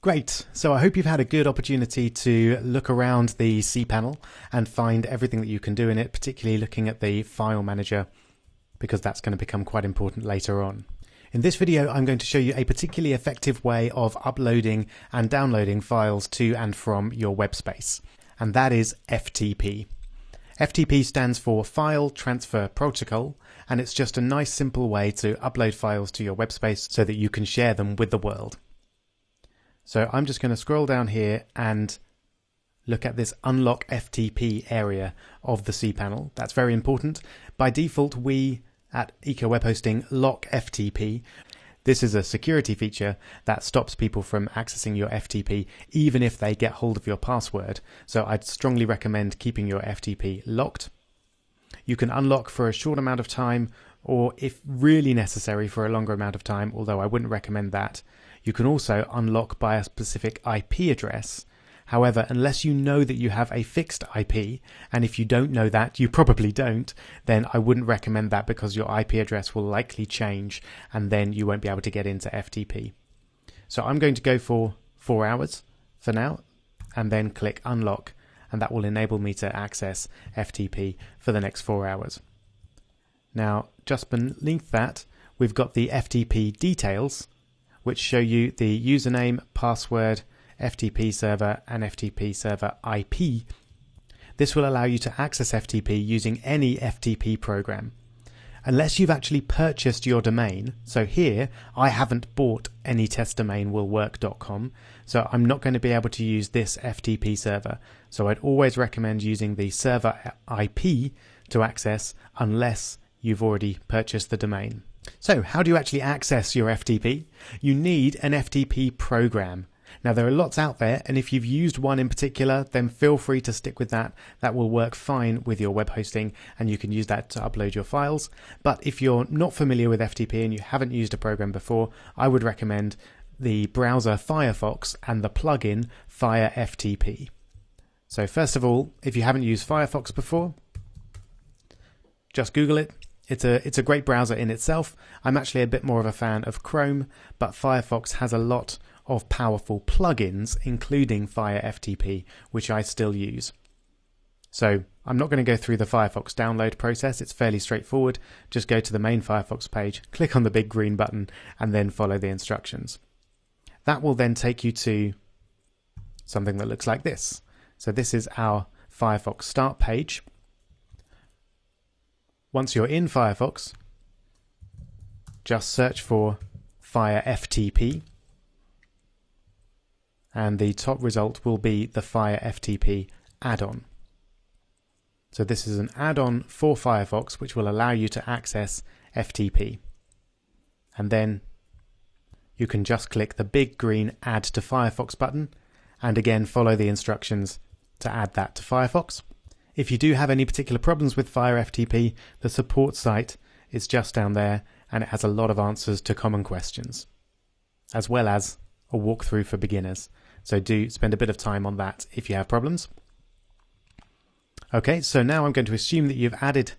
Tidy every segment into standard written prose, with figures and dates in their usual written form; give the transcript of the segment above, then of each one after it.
Great. So I hope you've had a good opportunity to look around the cPanel and find everything that you can do in it, particularly looking at the file manager, because that's going to become quite important later on. In this video, I'm going to show you a particularly effective way of uploading and downloading files to and from your web space, and that is FTP. FTP stands for File Transfer Protocol, and it's just a nice simple way to upload files to your web space so that you can share them with the world. So I'm just going to scroll down here and look at this Unlock FTP area of the cPanel. That's very important. By default, we at Eco Web Hosting lock FTP. This is a security feature that stops people from accessing your FTP even if they get hold of your password. So I'd strongly recommend keeping your FTP locked. You can unlock for a short amount of time, or if really necessary for a longer amount of time, although I wouldn't recommend that. You can also unlock by a specific IP address. However, unless you know that you have a fixed IP, and if you don't know that, you probably don't, then I wouldn't recommend that because your IP address will likely change and then you won't be able to get into FTP. So I'm going to go for 4 hours for now and then click unlock, and that will enable me to access FTP for the next 4 hours. Now, just beneath that, we've got the FTP details, which show you the username, password, FTP server and FTP server IP. This will allow you to access FTP using any FTP program. Unless you've actually purchased your domain, so here I haven't bought any testdomain.willwork.com, so I'm not going to be able to use this FTP server. So I'd always recommend using the server IP to access unless you've already purchased the domain. So how do you actually access your FTP? You need an FTP program. Now there are lots out there, and if you've used one in particular, then feel free to stick with that. That will work fine with your web hosting and you can use that to upload your files. But if you're not familiar with FTP and you haven't used a program before, I would recommend the browser Firefox and the plugin Fire FTP. So first of all, if you haven't used Firefox before, just Google it. It's a great browser in itself. I'm actually a bit more of a fan of Chrome, but Firefox has a lot of powerful plugins, including Fire FTP, which I still use. So I'm not going to go through the Firefox download process. It's fairly straightforward. Just go to the main Firefox page, click on the big green button, and then follow the instructions. That will then take you to something that looks like this. So this is our Firefox start page. Once you're in Firefox, just search for Fire FTP, and the top result will be the Fire FTP add-on. So this is an add-on for Firefox which will allow you to access FTP. And then you can just click the big green Add to Firefox button and again follow the instructions to add that to Firefox. If you do have any particular problems with Fire FTP, the support site is just down there and it has a lot of answers to common questions, as well as a walkthrough for beginners. So do spend a bit of time on that if you have problems. Okay, so now I'm going to assume that you've added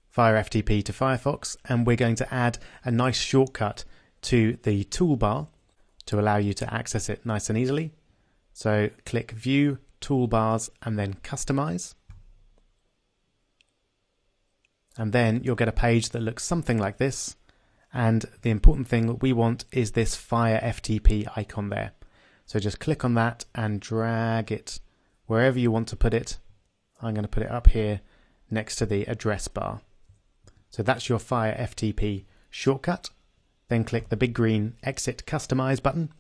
Fire FTP to Firefox, and we're going to add a nice shortcut to the toolbar to allow you to access it nice and easily. So click View, Toolbars, and then Customize. And then you'll get a page that looks something like this. And the important thing that we want is this Fire FTP icon there. So just click on that and drag it wherever you want to put it. I'm going to put it up here next to the address bar. So that's your Fire FTP shortcut. Then click the big green Exit Customize button.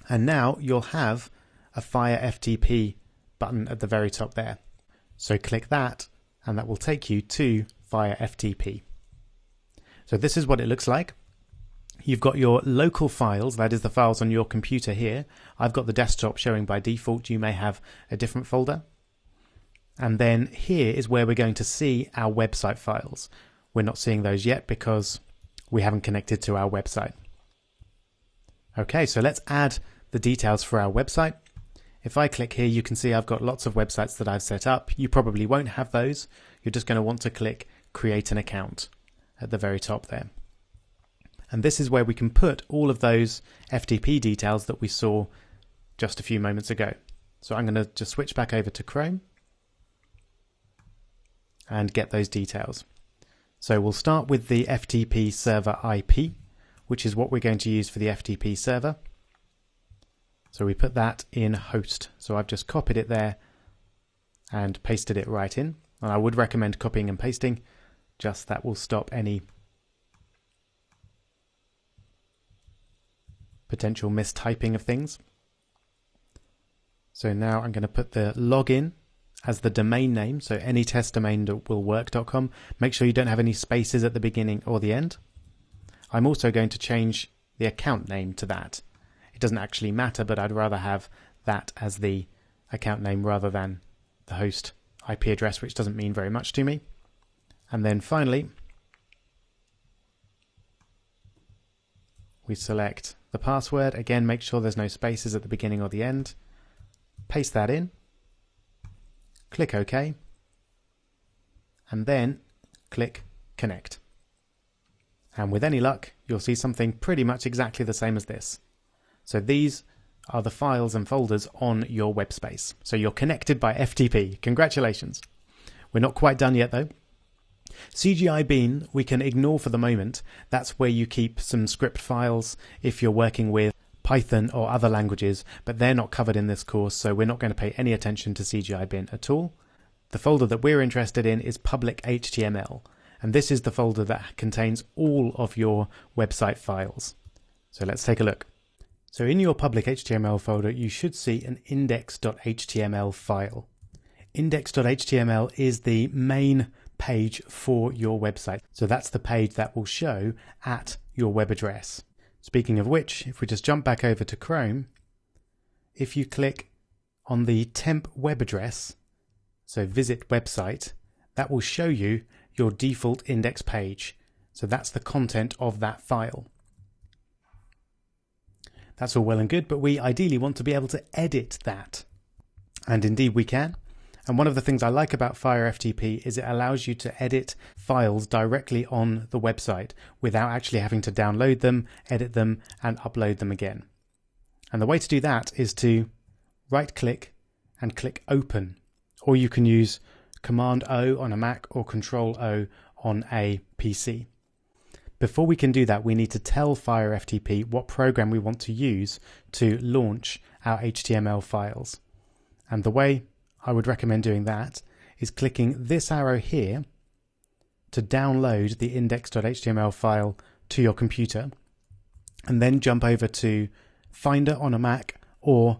And now you'll have a Fire FTP button at the very top there. So click that and that will take you to Fire FTP. So this is what it looks like. You've got your local files, that is the files on your computer here. I've got the desktop showing by default. You may have a different folder. And then here is where we're going to see our website files. We're not seeing those yet because we haven't connected to our website. Okay, so let's add the details for our website. If I click here, you can see I've got lots of websites that I've set up. You probably won't have those. You're just going to want to click Create an Account at the very top there. And this is where we can put all of those FTP details that we saw just a few moments ago. So I'm going to just switch back over to Chrome and get those details. So we'll start with the FTP server IP, which is what we're going to use for the FTP server. So we put that in host. So I've just copied it there and pasted it right in. And I would recommend copying and pasting, just that will stop any potential mistyping of things. So now I'm going to put the login as the domain name, so anytestdomain.willwork.com. Make sure you don't have any spaces at the beginning or the end. I'm also going to change the account name to that. It doesn't actually matter, but I'd rather have that as the account name rather than the host IP address, which doesn't mean very much to me. And then finally, we select the password. Again, make sure there's no spaces at the beginning or the end. Paste that in. Click OK. And then click Connect. And with any luck, you'll see something pretty much exactly the same as this. So these are the files and folders on your web space. So you're connected by FTP. Congratulations. We're not quite done yet though. CGI Bean we can ignore for the moment. That's where you keep some script files if you're working with Python or other languages, but they're not covered in this course, so we're not going to pay any attention to CGI Bin at all. The folder that we're interested in is public HTML, and this is the folder that contains all of your website files. So let's take a look. So in your public HTML folder, you should see an index.html file. Index.html is the main page for your website. So that's the page that will show at your web address. Speaking of which, if we just jump back over to Chrome, if you click on the temp web address, so visit website, that will show you your default index page. So that's the content of that file. That's all well and good, but we ideally want to be able to edit that. And indeed we can. And one of the things I like about FireFTP is it allows you to edit files directly on the website without actually having to download them, edit them, and upload them again. And the way to do that is to right-click and click Open. Or you can use Command-O on a Mac or Control-O on a PC. Before we can do that, we need to tell FireFTP what program we want to use to launch our HTML files. And the way I would recommend doing that is clicking this arrow here to download the index.html file to your computer, and then jump over to Finder on a Mac or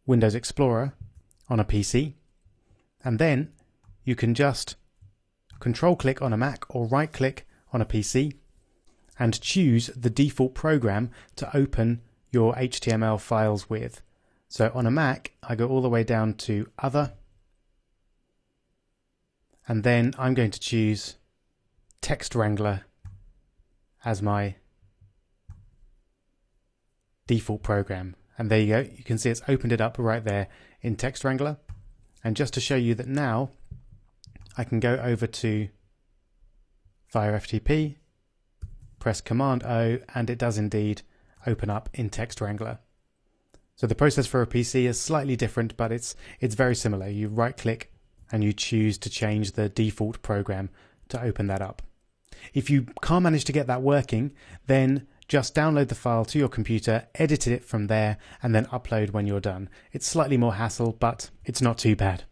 Windows Explorer on a PC, and then you can just control click on a Mac or right click on a PC and choose the default program to open your HTML files with. So on a Mac, I go all the way down to Other, and then I'm going to choose Text Wrangler as my default program. And there you go. You can see it's opened it up right there in Text Wrangler. And just to show you that now, I can go over to FireFTP, press Command-O, and it does indeed open up in Text Wrangler. So the process for a PC is slightly different, but it's very similar. You right-click and you choose to change the default program to open that up. If you can't manage to get that working, then just download the file to your computer, edit it from there, and then upload when you're done. It's slightly more hassle, but it's not too bad.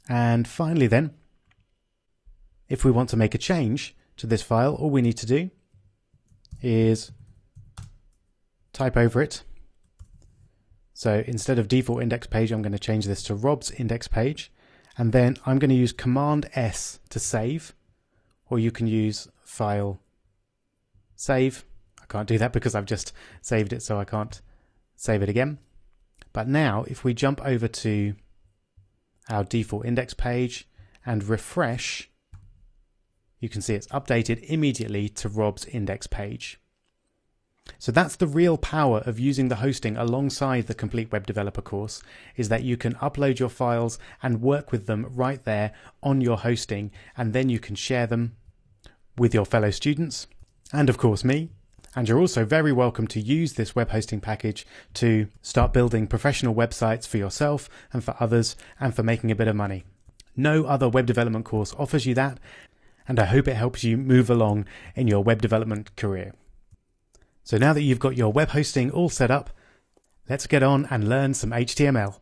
And finally then, if we want to make a change to this file, all we need to do is type over it. So instead of default index page, I'm going to change this to Rob's index page. And then I'm going to use Command S to save, or you can use File, Save. I can't do that because I've just saved it, so I can't save it again. But now if we jump over to our default index page and refresh, you can see it's updated immediately to Rob's index page. So that's the real power of using the hosting alongside the Complete Web Developer course, is that you can upload your files and work with them right there on your hosting, and then you can share them with your fellow students and of course me, And you're also very welcome to use this web hosting package to start building professional websites for yourself and for others and for making a bit of money. No other web development course offers you that, and I hope it helps you move along in your web development career. So now that you've got your web hosting all set up, let's get on and learn some HTML.